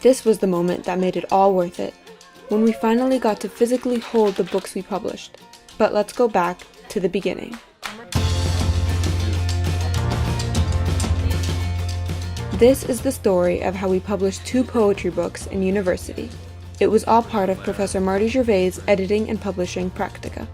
This was the moment that made it all worth it, when we finally got to physically hold the books we published. But let's go back to the beginning. This is the story of how we published 2 poetry books in university. It was all part of Professor Marty Gervais' editing and publishing Practica.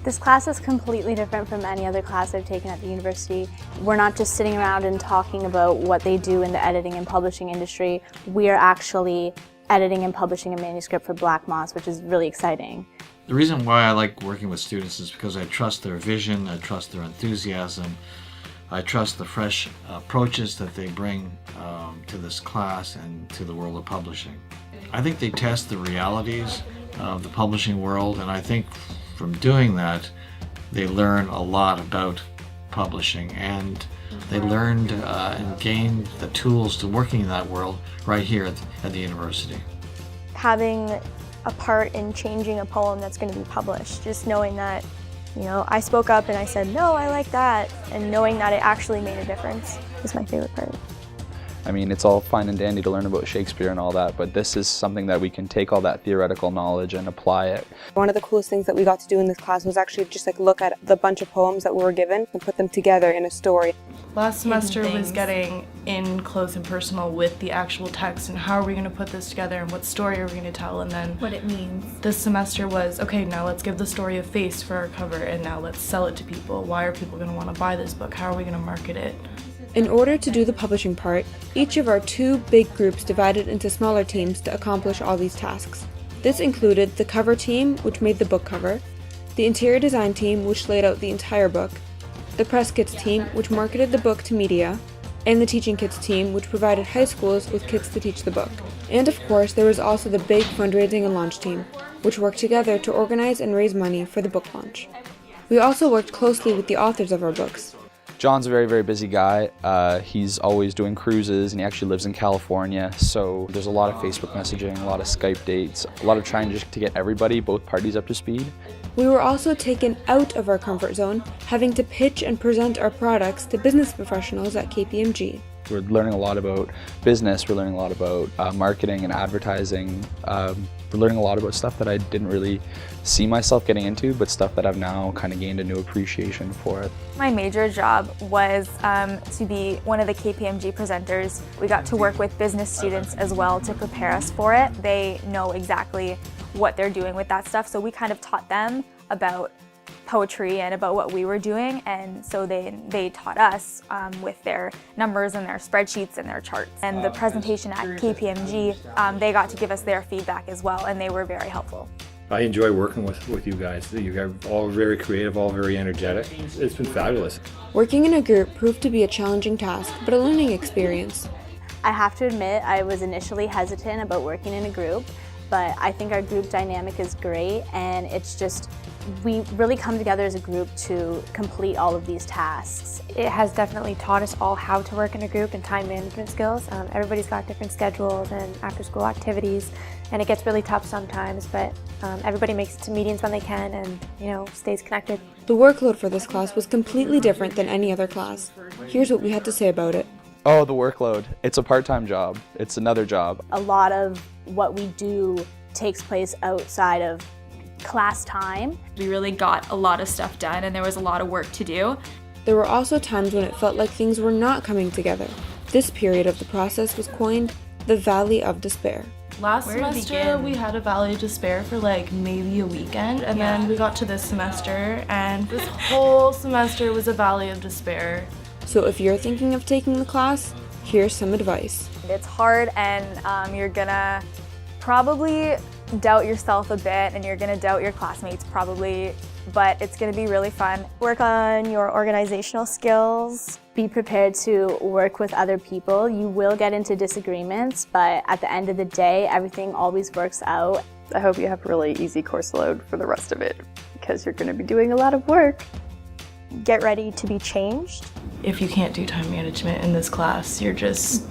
This class is completely different from any other class I've taken at the university. We're not just sitting around and talking about what they do in the editing and publishing industry. We are actually editing and publishing a manuscript for Black Moss, which is really exciting. The reason why I like working with students is because I trust their vision, I trust their enthusiasm, I trust the fresh approaches that they bring to this class and to the world of publishing. I think they test the realities of the publishing world, and I think from doing that, they learn a lot about publishing, and they learned and gained the tools to working in that world right here at the university. Having a part in changing a poem that's going to be published, just knowing that, I spoke up and I said, no, I like that, and knowing that it actually made a difference is my favorite part. I mean, it's all fine and dandy to learn about Shakespeare and all that, but this is something that we can take all that theoretical knowledge and apply it. One of the coolest things that we got to do in this class was actually just look at the bunch of poems that we were given and put them together in a story. Last semester was getting in close and personal with the actual text and how are we going to put this together and what story are we going to tell, and then what it means. This semester was, okay, now let's give the story a face for our cover and now let's sell it to people. Why are people going to want to buy this book? How are we going to market it? In order to do the publishing part, each of our 2 big groups divided into smaller teams to accomplish all these tasks. This included the cover team, which made the book cover, the interior design team, which laid out the entire book, the press kits team, which marketed the book to media, and the teaching kits team, which provided high schools with kits to teach the book. And of course, there was also the big fundraising and launch team, which worked together to organize and raise money for the book launch. We also worked closely with the authors of our books. John's a very, very busy guy. He's always doing cruises and he actually lives in California. So there's a lot of Facebook messaging, a lot of Skype dates, a lot of trying just to get everybody, both parties, up to speed. We were also taken out of our comfort zone, having to pitch and present our products to business professionals at KPMG. We're learning a lot about business, we're learning a lot about marketing and advertising. We're learning a lot about stuff that I didn't really see myself getting into, but stuff that I've now kind of gained a new appreciation for it. My major job was to be one of the KPMG presenters. We got to work with business students as well to prepare us for it. They know exactly what they're doing with that stuff, so we kind of taught them about poetry and about what we were doing, and so they taught us with their numbers and their spreadsheets and their charts. And the presentation at KPMG, they got to give us their feedback as well, and they were very helpful. I enjoy working with you guys. You guys are all very creative, all very energetic. It's been fabulous. Working in a group proved to be a challenging task, but a learning experience. I have to admit, I was initially hesitant about working in a group, but I think our group dynamic is great, and it's just, we really come together as a group to complete all of these tasks. It has definitely taught us all how to work in a group and time management skills. Everybody's got different schedules and after-school activities, and it gets really tough sometimes, but everybody makes it to meetings when they can and, stays connected. The workload for this class was completely different than any other class. Here's what we had to say about it. Oh, the workload. It's a part-time job. It's another job. A lot of what we do takes place outside of class time. We really got a lot of stuff done and there was a lot of work to do. There were also times when it felt like things were not coming together. This period of the process was coined the Valley of Despair. Last semester we had a Valley of Despair for maybe a weekend, and then we got to this semester and this whole semester was a Valley of Despair. So if you're thinking of taking the class, here's some advice. It's hard, and you're gonna probably doubt yourself a bit, and you're gonna doubt your classmates probably, but it's gonna be really fun. Work on your organizational skills. Be prepared to work with other people. You will get into disagreements, but at the end of the day, everything always works out. I hope you have a really easy course load for the rest of it, because you're gonna be doing a lot of work. Get ready to be changed. If you can't do time management in this class, you're just...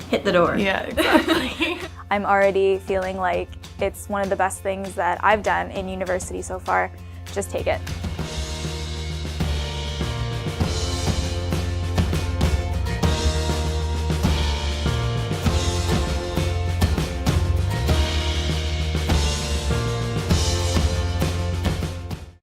hit the door. Yeah, exactly. I'm already feeling like it's one of the best things that I've done in university so far. Just take it.